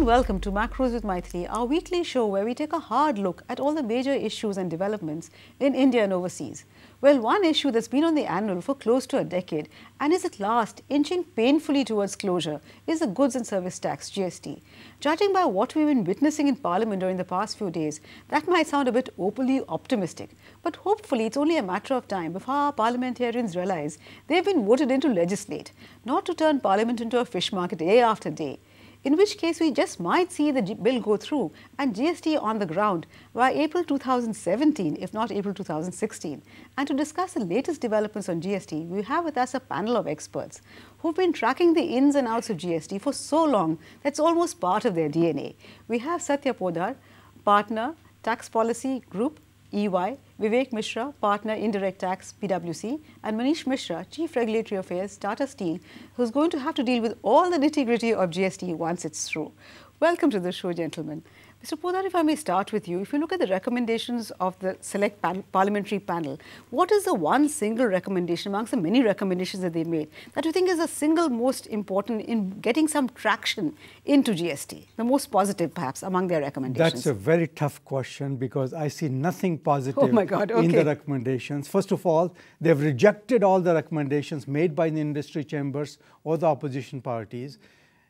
and welcome to Macros with Mythili, our weekly show where we take a hard look at all the major issues and developments in India and overseas. Well, one issue that's been on the anvil for close to a decade and is at last inching painfully towards closure is the Goods and Service Tax, GST. Judging by what we've been witnessing in Parliament during the past few days, that might sound a bit overly optimistic, but hopefully it's only a matter of time before our parliamentarians realize they've been voted in to legislate, not to turn Parliament into a fish market day after day. In which case we just might see the bill go through and GST on the ground by April 2017, if not April 2016. And to discuss the latest developments on GST, we have with us a panel of experts who've been tracking the ins and outs of GST for so long that's almost part of their DNA. We have Satya Poddar, partner, Tax Policy Group, EY, Vivek Mishra, partner, Indirect Tax, PwC, and Manish Mishra, Chief Regulatory Affairs, Tata Steel, who's going to have to deal with all the nitty-gritty of GST once it's through. Welcome to the show, gentlemen. Mr. Poddar, if I may start with you, if you look at the recommendations of the select parliamentary panel, what is the one single recommendation amongst the many recommendations that they made that you think is the single most important in getting some traction into GST, the most positive perhaps among their recommendations? That's a very tough question because I see nothing positive in the recommendations. First of all, they've rejected all the recommendations made by the industry chambers or the opposition parties.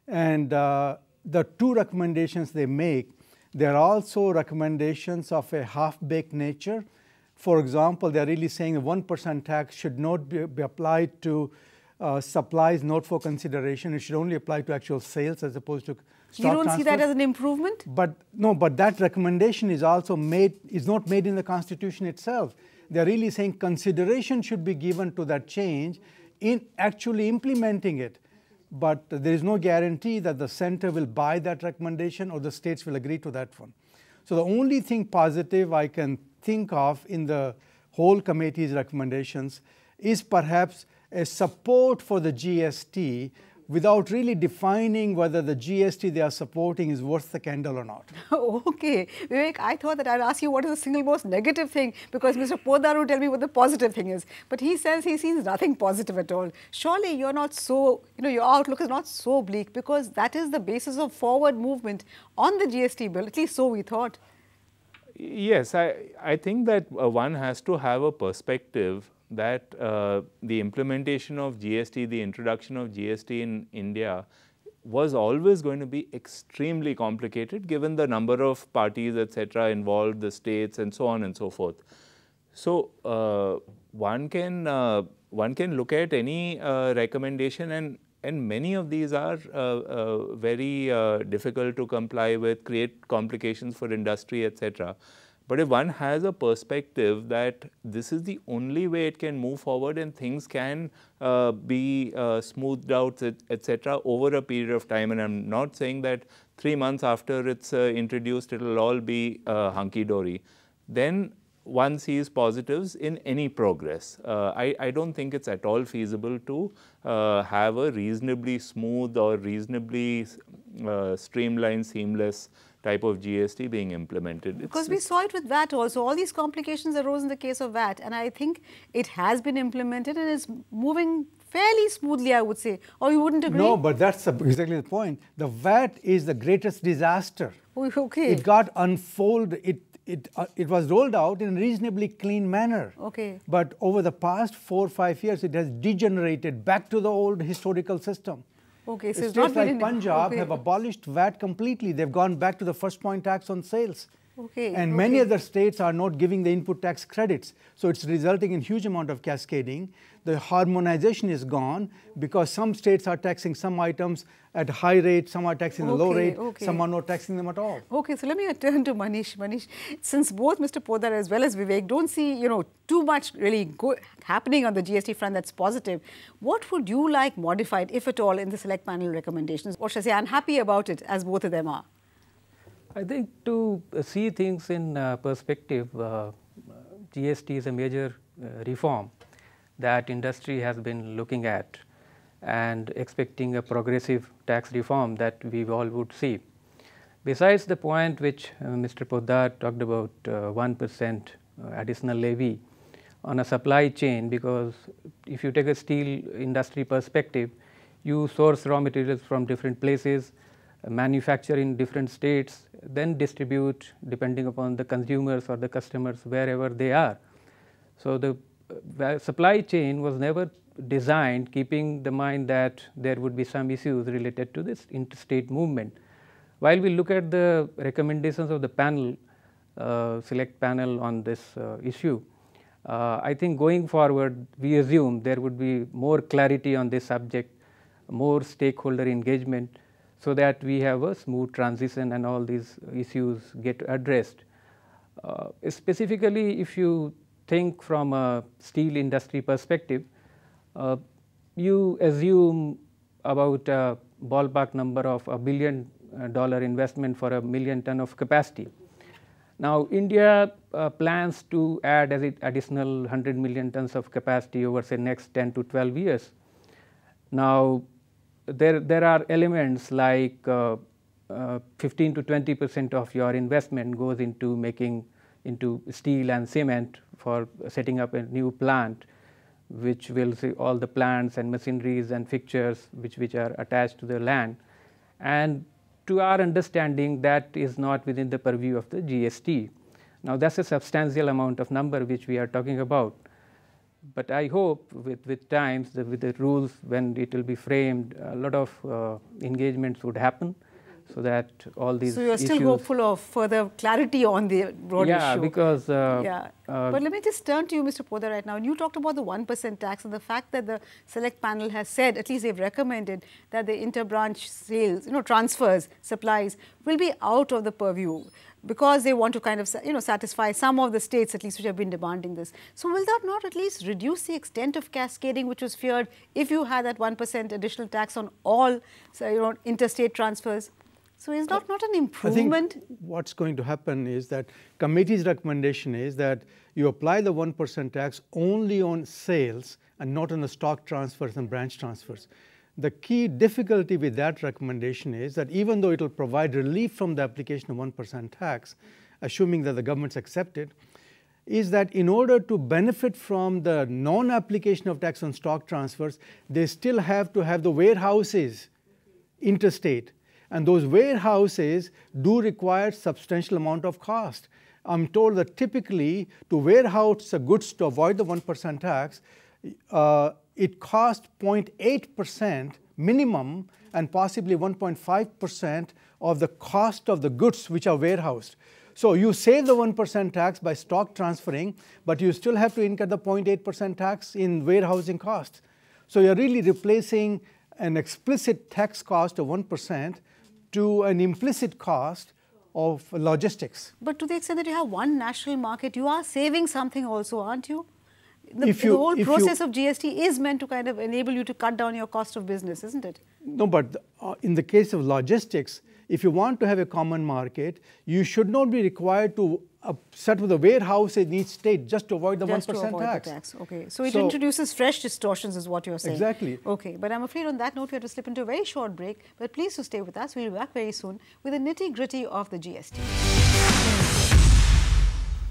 And the two recommendations they make, there are also recommendations of a half-baked nature. For example, they're really saying a 1% tax should not be applied to supplies not for consideration. It should only apply to actual sales as opposed to stock You don't transfers. see that as an improvement? But no, but that recommendation is also not made in the Constitution itself. They're really saying consideration should be given to that change in actually implementing it. But there is no guarantee that the center will buy that recommendation or the states will agree to that one. So the only thing positive I can think of in the whole committee's recommendations is perhaps a support for the GST without really defining whether the GST they are supporting is worth the candle or not. Okay. Vivek, I thought that I'd ask you what is the single most negative thing because Mr. Poddar will tell me what the positive thing is. But he says he sees nothing positive at all. Surely you're not so, your outlook is not so bleak because that is the basis of forward movement on the GST bill, at least so we thought. Yes, I think that one has to have a perspective that the implementation of GST, the introduction of GST in India was always going to be extremely complicated given the number of parties, etc., involved, the states and so on and so forth. So one can look at any recommendation and many of these are very difficult to comply with, create complications for industry, etc. But if one has a perspective that this is the only way it can move forward and things can be smoothed out, etc., over a period of time, and I'm not saying that 3 months after it's introduced, it will all be hunky-dory, then one sees positives in any progress. I don't think it's at all feasible to have a reasonably smooth or reasonably streamlined, seamless type of GST being implemented. Because we saw it with VAT also. All these complications arose in the case of VAT, and I think it has been implemented and is moving fairly smoothly, I would say. Or you wouldn't agree? No, but that's exactly the point. The VAT is the greatest disaster. Okay. It got unfolded. It was rolled out in a reasonably clean manner. Okay. But over the past 4 or 5 years, it has degenerated back to the old historical system. Okay, so states like Punjab have abolished VAT completely. They've gone back to the first point tax on sales. Okay. And many other states are not giving the input tax credits. So it's resulting in huge amount of cascading. The harmonization is gone because some states are taxing some items at high rate, some are taxing a low rate, some are not taxing them at all. Okay, so let me turn to Manish. Manish, since both Mr. Poddar as well as Vivek don't see, too much really good happening on the GST front that's positive, what would you like modified, if at all, in the select panel recommendations? Or should I say unhappy about it, as both of them are? I think to see things in perspective, GST is a major reform that industry has been looking at and expecting a progressive tax reform that we all would see. Besides the point which Mr. Poddar talked about 1% additional levy on a supply chain, because if you take a steel industry perspective, you source raw materials from different places, manufacture in different states, then distribute depending upon the consumers or the customers wherever they are. So, the supply chain was never designed keeping the mind that there would be some issues related to this interstate movement. While we look at the recommendations of the panel, select panel on this issue, I think going forward we assume there would be more clarity on this subject, more stakeholder engagement, so that we have a smooth transition and all these issues get addressed. Specifically, if you think from a steel industry perspective, you assume about a ballpark number of $1 billion investment for 1 million ton of capacity. Now, India plans to add additional 100 million tons of capacity over say next 10 to 12 years. Now, there are elements like 15 to 20% of your investment goes into making into steel and cement for setting up a new plant, which will see all the plants and machineries and fixtures which are attached to the land. And to our understanding, that is not within the purview of the GST. Now, that's a substantial amount of number which we are talking about. But I hope with times, with the rules, when it will be framed, a lot of engagements would happen, so that all these. So you are still hopeful of further clarity on the broad issue. Yeah, because. But let me just turn to you, Mr. Poddar, right now. And you talked about the 1% tax and the fact that the select panel has said, at least they've recommended, that the interbranch sales, transfers, supplies will be out of the purview, because they want to kind of, satisfy some of the states at least which have been demanding this. So will that not at least reduce the extent of cascading which was feared if you had that 1% additional tax on all, interstate transfers? So is that not an improvement? I think what's going to happen is that committee's recommendation is that you apply the 1% tax only on sales and not on the stock transfers and branch transfers. The key difficulty with that recommendation is that even though it will provide relief from the application of 1% tax, assuming that the governments accept it, is that in order to benefit from the non-application of tax on stock transfers, they still have to have the warehouses interstate. And those warehouses do require substantial amount of cost. I'm told that typically to warehouse the goods to avoid the 1% tax, it costs 0.8% minimum and possibly 1.5% of the cost of the goods which are warehoused. So you save the 1% tax by stock transferring, but you still have to incur the 0.8% tax in warehousing costs. So you're really replacing an explicit tax cost of 1% to an implicit cost of logistics. But to the extent that you have one national market, you are saving something also, aren't you? The whole process of GST is meant to kind of enable you to cut down your cost of business, isn't it? No, but in the case of logistics, if you want to have a common market, you should not be required to set up the warehouse in each state just to avoid the 1% tax. Okay, so it introduces fresh distortions is what you're saying. Exactly. Okay, but I'm afraid on that note we have to slip into a very short break, but please to stay with us. We'll be back very soon with the nitty-gritty of the GST.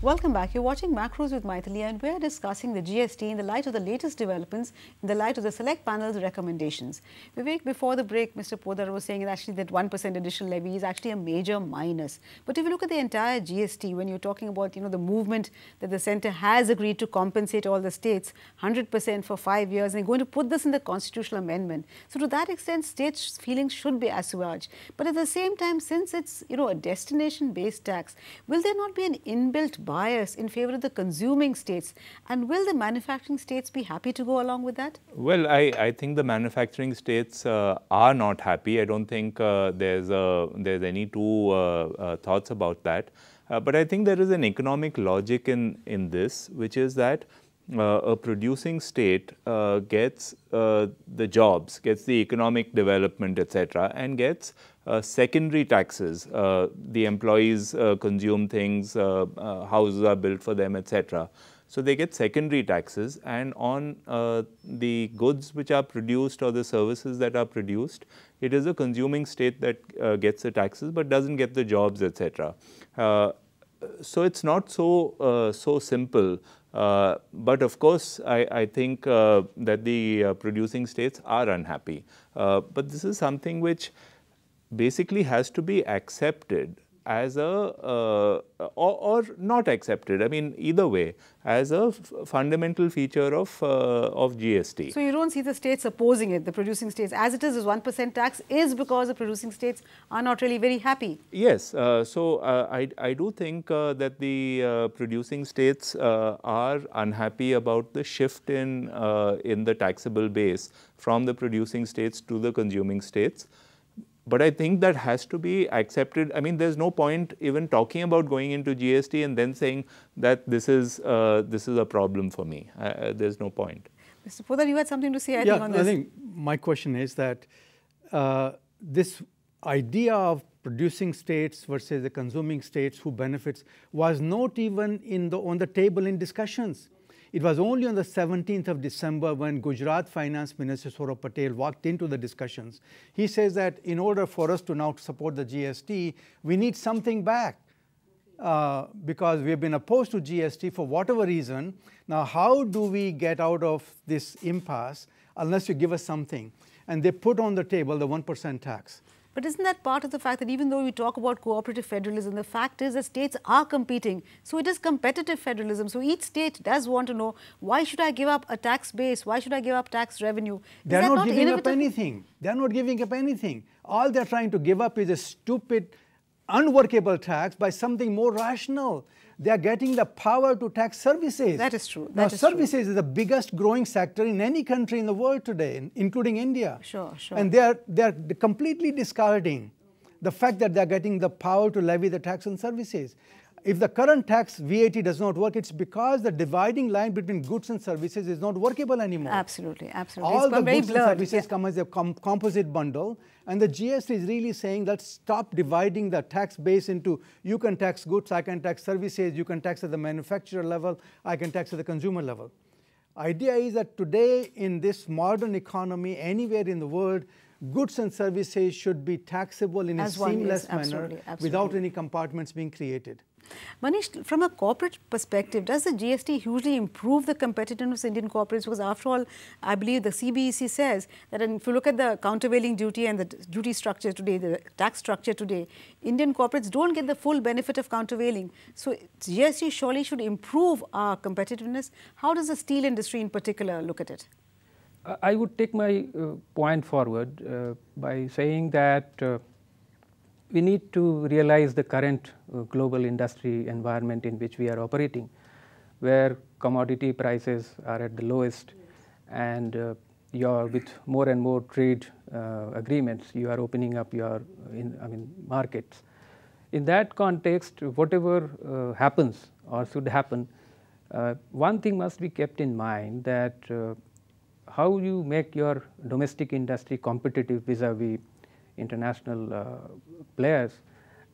Welcome back. You're watching Macros with Mythili, and we're discussing the GST in the light of the latest developments, in the light of the select panel's recommendations. Vivek, before the break, Mr. Poddar was saying that actually that 1% additional levy is actually a major minus. But if you look at the entire GST, when you're talking about, the movement that the centre has agreed to compensate all the states 100% for 5 years, and they're going to put this in the constitutional amendment. So to that extent, states' feelings should be assuaged. But at the same time, since it's, a destination-based tax, will there not be an inbuilt bias in favor of the consuming states, and will the manufacturing states be happy to go along with that? Well, I think the manufacturing states are not happy. I don't think there's any two thoughts about that. But I think there is an economic logic in this, which is that a producing state gets the jobs, gets the economic development, etc., and gets secondary taxes. The employees consume things, houses are built for them, etc. So they get secondary taxes, and on the goods which are produced or the services that are produced, it is a consuming state that gets the taxes but doesn't get the jobs, etc. So it's not so simple. But of course, I think that the producing states are unhappy. But this is something which basically has to be accepted as a or not accepted. I mean, either way, as a fundamental feature of GST. So you don't see the states opposing it, the producing states, as it is 1% tax is because the producing states are not really very happy. Yes, so I do think that the producing states are unhappy about the shift in the taxable base from the producing states to the consuming states. But I think that has to be accepted. I mean, there's no point even talking about going into GST and then saying that this is a problem for me. There's no point. Mr. Poddar, you had something to say, I think, on this. I think my question is that this idea of producing states versus the consuming states who benefits was not even on the table in discussions. It was only on the 17th of December when Gujarat Finance Minister Saurabh Patel walked into the discussions. He says that in order for us to now support the GST, we need something back because we have been opposed to GST for whatever reason. Now, how do we get out of this impasse unless you give us something? And they put on the table the 1% tax. But isn't that part of the fact that even though we talk about cooperative federalism, the fact is that states are competing. So it is competitive federalism. So each state does want to know, why should I give up a tax base? Why should I give up tax revenue? They're not giving up anything. They're not giving up anything. All they're trying to give up is a stupid, unworkable tax by something more rational. They are getting the power to tax services. That is true. Now, services is the biggest growing sector in any country in the world today, including India. Sure. And they are completely discarding the fact that they are getting the power to levy the tax on services. If the current tax VAT does not work, it's because the dividing line between goods and services is not workable anymore. Absolutely. All the goods and services come as a composite bundle, and the GST is really saying, let's stop dividing the tax base into you can tax goods, I can tax services, you can tax at the manufacturer level, I can tax at the consumer level. Idea is that today in this modern economy, anywhere in the world, goods and services should be taxable in a seamless manner without any compartments being created. Manish, from a corporate perspective, does the GST hugely improve the competitiveness of Indian corporates? Because after all, I believe the CBEC says that if you look at the countervailing duty and the duty structure today, the tax structure today, Indian corporates don't get the full benefit of countervailing. So GST surely should improve our competitiveness. How does the steel industry in particular look at it? I would take my point forward by saying that we need to realize the current global industry environment in which we are operating, where commodity prices are at the lowest, and with more and more trade agreements, you are opening up your markets. In that context, whatever happens or should happen, one thing must be kept in mind, that how you make your domestic industry competitive vis-a-vis international players,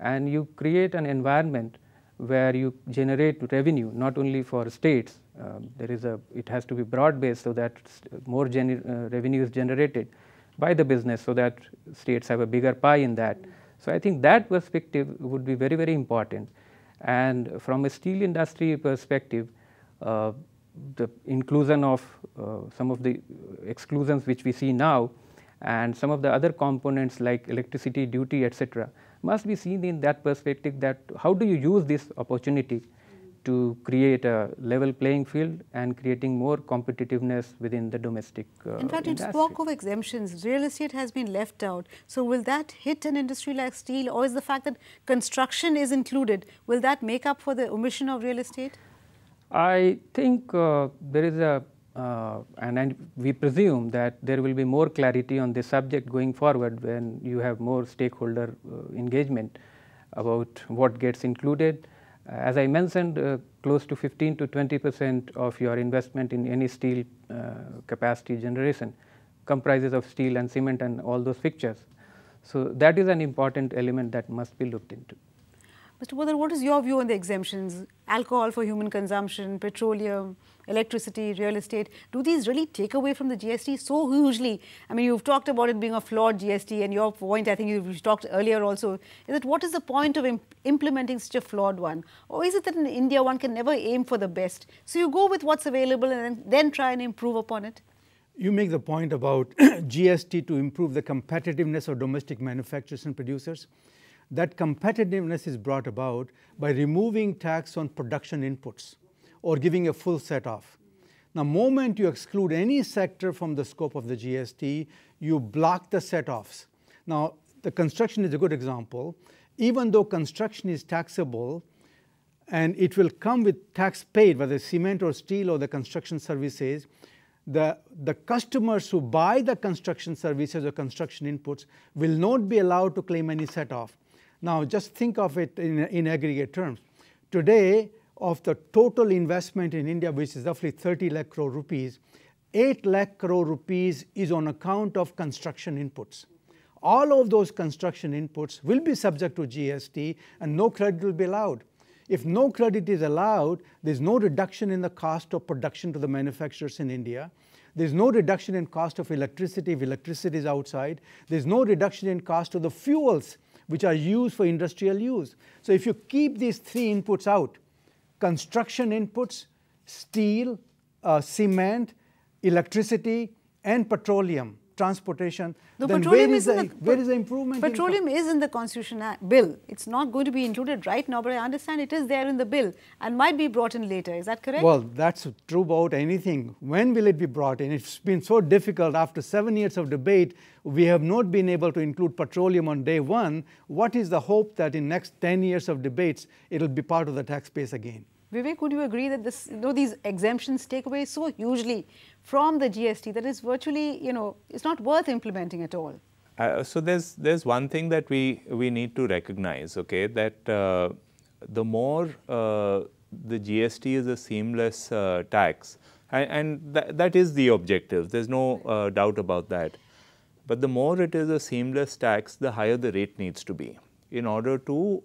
and you create an environment where you generate revenue not only for states. It has to be broad based, so that more revenue is generated by the business, so that states have a bigger pie in that. So I think that perspective would be very, very important. And from a steel industry perspective, the inclusion of some of the exclusions which we see now, and some of the other components like electricity duty, etc., must be seen in that perspective, that how do you use this opportunity to create a level playing field and creating more competitiveness within the domestic In fact, industry. it spoke of exemptions. Real estate has been left out. So will that hit an industry like steel, or is the fact that construction is included, will that make up for the omission of real estate? I think there is and we presume that there will be more clarity on this subject going forward when you have more stakeholder engagement about what gets included. As I mentioned, close to 15 to 20% of your investment in any steel capacity generation comprises of steel and cement and all those fixtures. So that is an important element that must be looked into. Mr. Poddar, what is your view on the exemptions? Alcohol for human consumption, petroleum, electricity, real estate, do these really take away from the GST so hugely? I mean, you've talked about it being a flawed GST, and your point, I think you've talked earlier also, is that what is the point of implementing such a flawed one? Or is it that in India one can never aim for the best? So you go with what's available and then try and improve upon it? You make the point about GST to improve the competitiveness of domestic manufacturers and producers. That competitiveness is brought about by removing tax on production inputs or giving a full set off. Now, moment you exclude any sector from the scope of the GST, you block the set-offs. Now, the construction is a good example. Even though construction is taxable and it will come with tax paid, whether cement or steel or the construction services, the customers who buy the construction services or construction inputs will not be allowed to claim any set-off. Now, just think of it in aggregate terms. Today, of the total investment in India, which is roughly 30 lakh crore rupees, 8 lakh crore rupees is on account of construction inputs. All of those construction inputs will be subject to GST and no credit will be allowed. If no credit is allowed, there's no reduction in the cost of production to the manufacturers in India. There's no reduction in cost of electricity if electricity is outside. There's no reduction in cost of the fuels which are used for industrial use. So if you keep these three inputs out, construction inputs, steel, cement, electricity, and petroleum, transportation, then where is the improvement? Petroleum is in the Constitution bill. It's not going to be included right now, but I understand it is there in the bill and might be brought in later. Is that correct? Well, that's true about anything. When will it be brought in? It's been so difficult. After 7 years of debate, we have not been able to include petroleum on day one. What is the hope that in next 10 years of debates, it will be part of the tax base again? Vivek, would you agree that these exemptions take away so hugely from the GST that it's virtually, it's not worth implementing at all? So there's one thing that we need to recognize, okay, that the more the GST is a seamless tax, and that is the objective. There's no doubt about that. But the more it is a seamless tax, the higher the rate needs to be in order to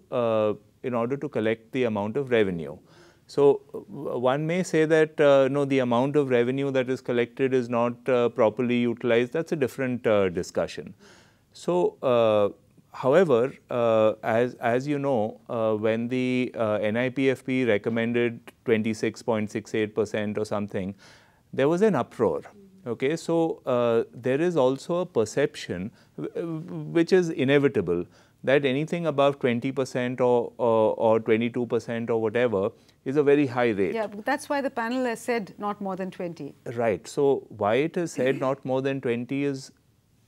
collect the amount of revenue. So one may say that no, the amount of revenue that is collected is not properly utilized. That's a different discussion. So, however, as you know, when the NIPFP recommended 26.68% or something, there was an uproar. Okay, so there is also a perception, which is inevitable, that anything above 20% or 22% or whatever is a very high rate. Yeah, but that's why the panel has said not more than 20. Right. So why it is said not more than 20 is,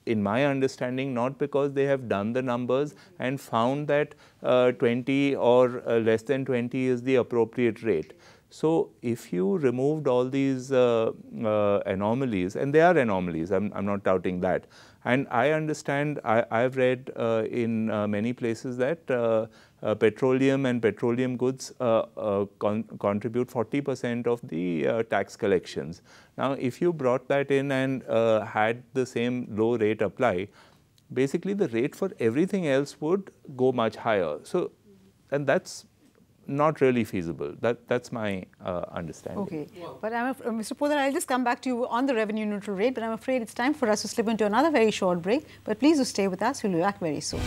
in my understanding, not because they have done the numbers and found that 20 or less than 20 is the appropriate rate. So if you removed all these anomalies, and they are anomalies, I'm not doubting that. And I understand, I've read in many places that petroleum and petroleum goods contribute 40% of the tax collections. Now, if you brought that in and had the same low rate apply, basically the rate for everything else would go much higher. So, and that's not really feasible. That's my understanding. Okay, but Mr. Poddar, I'll just come back to you on the revenue neutral rate, but I'm afraid it's time for us to slip into another very short break. But please do stay with us. We'll be back very soon.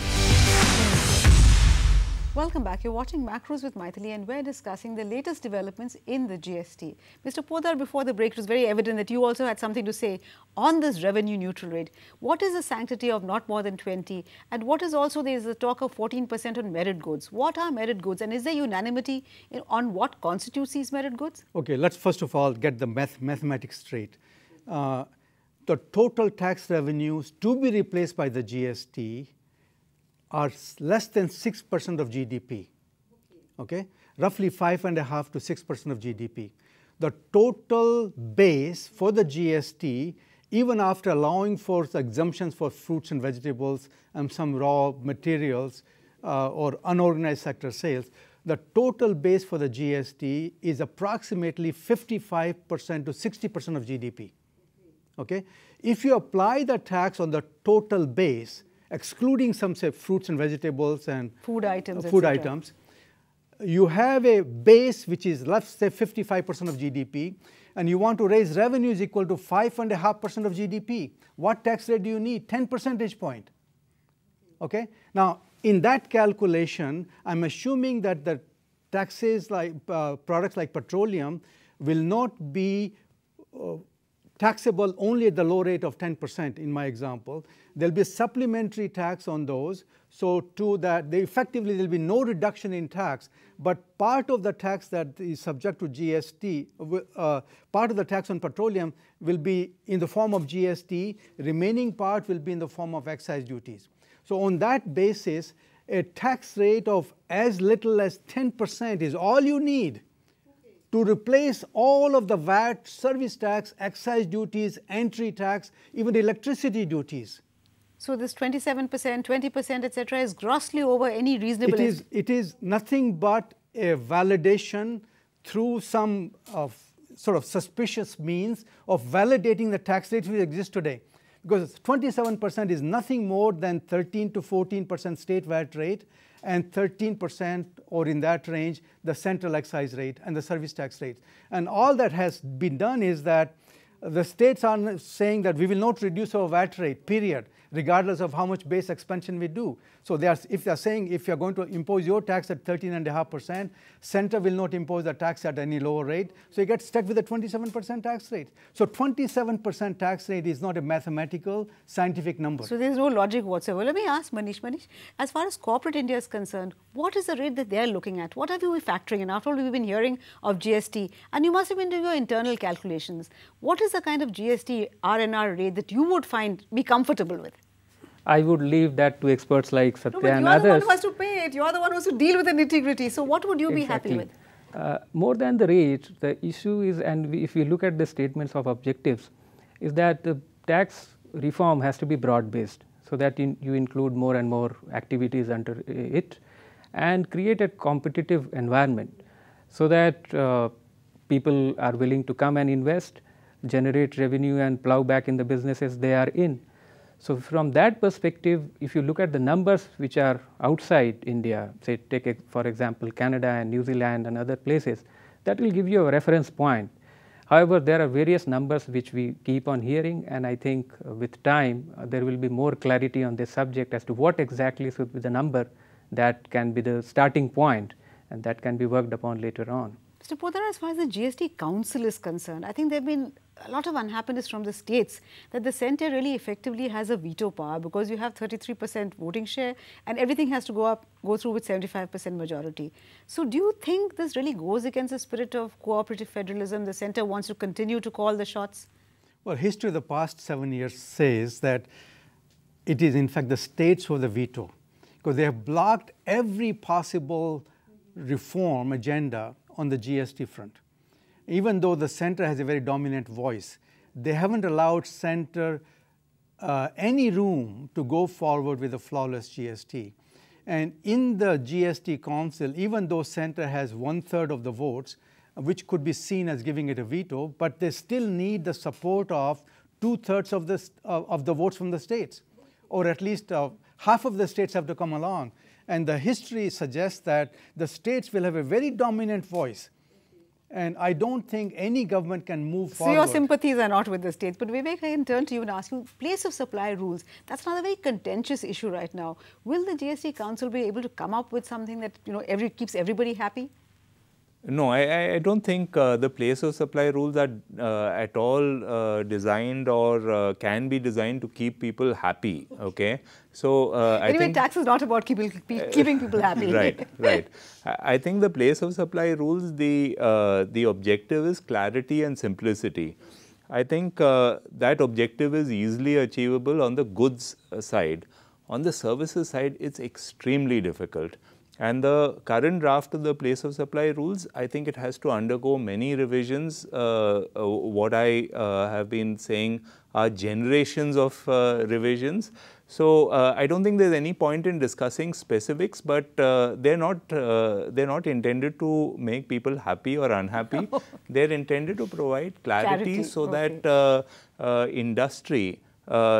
Welcome back. You're watching Macros with Mythili, and we're discussing the latest developments in the GST. Mr. Poddar, before the break, it was very evident that you also had something to say on this revenue neutral rate. What is the sanctity of not more than 20? And what is also, there is a talk of 14% on merit goods. What are merit goods? And is there unanimity on what constitutes these merit goods? Okay, let's first of all get the mathematics straight. The total tax revenues to be replaced by the GST are less than 6% of GDP, okay? Roughly 5.5 to 6% of GDP. The total base for the GST, even after allowing for the exemptions for fruits and vegetables and some raw materials or unorganized sector sales, the total base for the GST is approximately 55% to 60% of GDP, okay? If you apply the tax on the total base, excluding some, say, fruits and vegetables and food items, you have a base which is, let's say, 55% of GDP, and you want to raise revenues equal to 5.5% of GDP. What tax rate do you need? 10 percentage point. Okay. Now, in that calculation, I'm assuming that the taxes like products like petroleum will not be taxable only at the low rate of 10% in my example. There will be a supplementary tax on those. So to that, effectively there will be no reduction in tax, but part of the tax that is subject to GST, part of the tax on petroleum will be in the form of GST, remaining part will be in the form of excise duties. So on that basis, a tax rate of as little as 10% is all you need to replace all of the VAT, service tax, excise duties, entry tax, even electricity duties. So this 27%, 20%, etc., is grossly over any reasonable. It is nothing but a validation through some sort of suspicious means of validating the tax rates which exist today. Because 27% is nothing more than 13 to 14% state VAT rate and 13% or in that range the central excise rate and the service tax rate. And all that has been done is that the states are saying that we will not reduce our VAT rate, period, regardless of how much base expansion we do. So if they are saying if you are going to impose your tax at 13.5%, center will not impose the tax at any lower rate. So you get stuck with a 27% tax rate. So 27% tax rate is not a mathematical, scientific number. So there is no logic whatsoever. Let me ask Manish. Manish, as far as corporate India is concerned, what is the rate that they are looking at? What have you been factoring in? After all, we've been hearing of GST, and you must have been doing your internal calculations. What is the kind of GST RNR rate that you would be comfortable with? I would leave that to experts like Satya and others. You are the one others. who has to pay it. You are the one who has to deal with the nitty-gritty. So what would you be happy with? More than the rate, the issue is, and if we look at the statements of objectives, is that the tax reform has to be broad-based, so that you include more and more activities under it and create a competitive environment so that people are willing to come and invest, generate revenue and plow back in the businesses they are in. So from that perspective, if you look at the numbers which are outside India, say take for example Canada and New Zealand and other places, that will give you a reference point. However, there are various numbers which we keep on hearing, and I think with time there will be more clarity on this subject as to what exactly should be the number that can be the starting point and that can be worked upon later on. Mr. Poddar, as far as the GST Council is concerned, I think there have been a lot of unhappiness from the states that the centre really effectively has a veto power because you have 33% voting share and everything has to go through with 75% majority. So do you think this really goes against the spirit of cooperative federalism? The centre wants to continue to call the shots? Well, history of the past 7 years says that it is in fact the states who have the veto because they have blocked every possible reform agenda on the GST front. Even though the center has a very dominant voice, they haven't allowed center any room to go forward with a flawless GST. And in the GST Council, even though center has 1/3 of the votes, which could be seen as giving it a veto, but they still need the support of 2/3 of the votes from the states, or at least half of the states have to come along. And the history suggests that the states will have a very dominant voice. And I don't think any government can move forward. So your sympathies are not with the states. But Vivek, I can turn to you and ask you, place of supply rules, that's another very contentious issue right now. Will the GST Council be able to come up with something that keeps everybody happy? No, I don't think the place of supply rules are at all designed or can be designed to keep people happy. Okay, so anyway, I think tax is not about keeping people happy. Right, right. I think the place of supply rules, the objective is clarity and simplicity. I think that objective is easily achievable on the goods side. On the services side, it's extremely difficult. And the current draft of the place of supply rules, I think it has to undergo many revisions. What I have been saying are generations of revisions. So I don't think there's any point in discussing specifics, but they're not intended to make people happy or unhappy. They're intended to provide clarity so that industry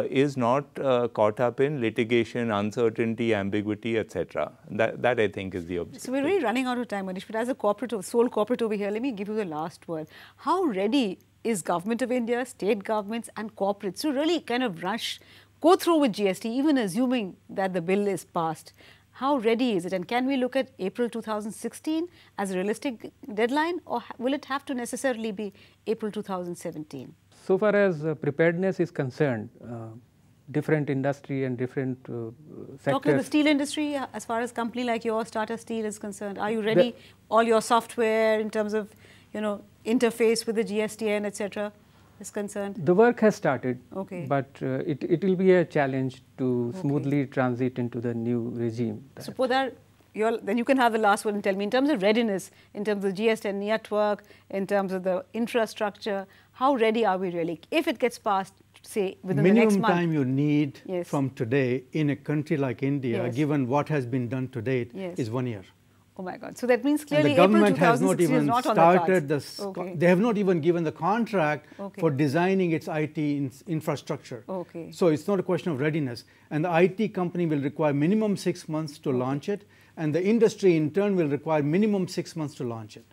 is not caught up in litigation, uncertainty, ambiguity, etc. That I think is the objective. So we're really running out of time, Manish, but as a sole corporate over here, let me give you the last word. How ready is Government of India, state governments and corporates to really kind of go through with GST, even assuming that the bill is passed? How ready is it? And can we look at April 2016 as a realistic deadline, or will it have to necessarily be April 2017? so far as preparedness is concerned, different industry and different sectors. Talking the steel industry, as far as company like yours, Tata Steel is concerned, are you ready? All your software in terms of, interface with the GST and etc. is concerned? The work has started, okay. But it will be a challenge to smoothly transit into the new regime. So Poddar, then you can have the last one and tell me, in terms of readiness, in terms of GST network, in terms of the infrastructure, how ready are we really? If it gets passed, say, within the next month. Minimum time you need from today in a country like India, given what has been done to date, is 1 year. Oh my God. So that means clearly and the government April has not even started they have not even given the contract for designing its IT infrastructure. So it's not a question of readiness. And the IT company will require minimum 6 months to launch it, and the industry in turn will require minimum 6 months to launch it.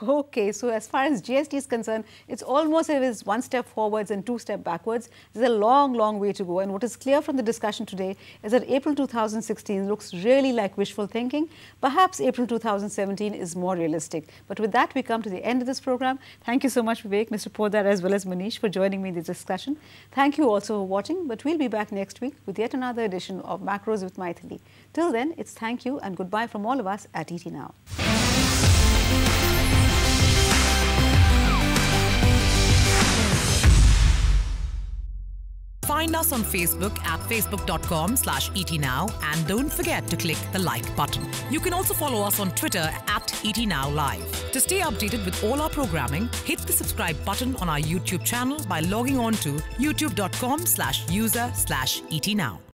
Okay, so as far as GST is concerned, it's almost as if it's 1 step forwards and 2 steps backwards. There's a long, long way to go. And what is clear from the discussion today is that April 2016 looks really like wishful thinking. Perhaps April 2017 is more realistic. But with that, we come to the end of this program. Thank you so much, Vivek, Mr. Poddar, as well as Manish, for joining me in this discussion. Thank you also for watching. But we'll be back next week with yet another edition of Macros with Mythili. Till then, it's thank you and goodbye from all of us at ET Now. Find us on Facebook at facebook.com/etnow and don't forget to click the like button. You can also follow us on Twitter at etnowlive. To stay updated with all our programming, hit the subscribe button on our YouTube channel by logging on to youtube.com/user/etnow.